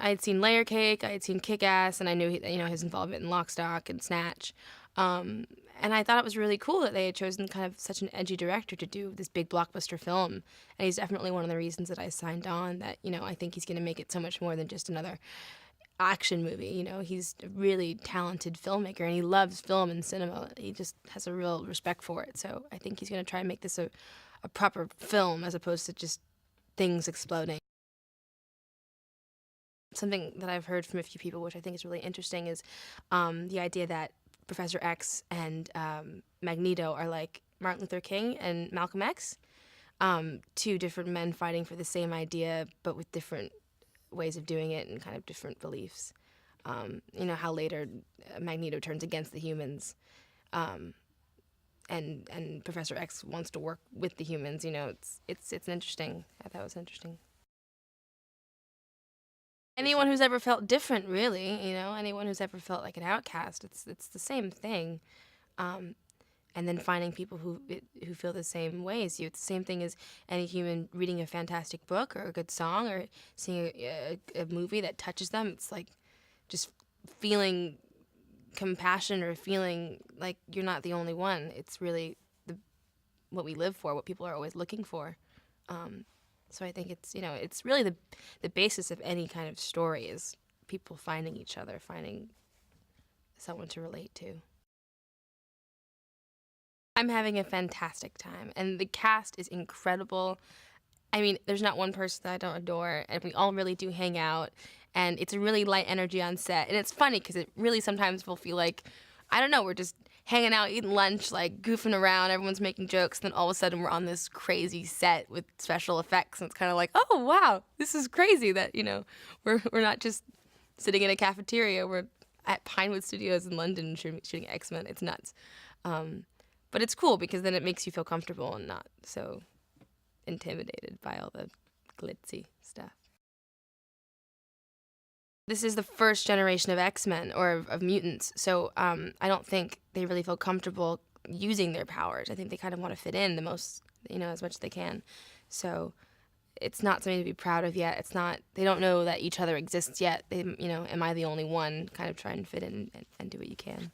I had seen Layer Cake, I had seen Kick-Ass, and I knew his involvement in Lock, Stock, and Snatch. And I thought it was really cool that they had chosen kind of such an edgy director to do this big blockbuster film. And he's definitely one of the reasons that I signed on, that, I think he's going to make it so much more than just another action movie. He's a really talented filmmaker, and he loves film and cinema. He just has a real respect for it. So I think he's going to try and make this a proper film as opposed to just things exploding. Something that I've heard from a few people, which I think is really interesting, is the idea that Professor X and Magneto are like Martin Luther King and Malcolm X, two different men fighting for the same idea, but with different ways of doing it and kind of different beliefs. How later Magneto turns against the humans, and Professor X wants to work with the humans. It's interesting. I thought it was interesting. Anyone who's ever felt different, really, anyone who's ever felt like an outcast, it's the same thing. And then finding people who feel the same way as you. It's the same thing as any human reading a fantastic book or a good song or seeing a movie that touches them. It's like just feeling compassion or feeling like you're not the only one. It's really what we live for, what people are always looking for. So I think it's really the basis of any kind of story is people finding each other, finding someone to relate to. I'm having a fantastic time, and the cast is incredible. I mean, there's not one person that I don't adore, and we all really do hang out, and it's a really light energy on set. And it's funny because it really sometimes will feel like, I don't know, we're just hanging out, eating lunch, like goofing around, everyone's making jokes, then all of a sudden we're on this crazy set with special effects, and it's kind of like, oh wow, this is crazy that, we're not just sitting in a cafeteria, we're at Pinewood Studios in London shooting X-Men. It's nuts. But it's cool because then it makes you feel comfortable and not so intimidated by all the glitzy stuff. This is the first generation of X-Men, or of mutants, so I don't think they really feel comfortable using their powers. I think they kind of want to fit in the most, as much as they can. So it's not something to be proud of yet. It's not, they don't know that each other exists yet. They, am I the only one? Kind of try and fit in and do what you can.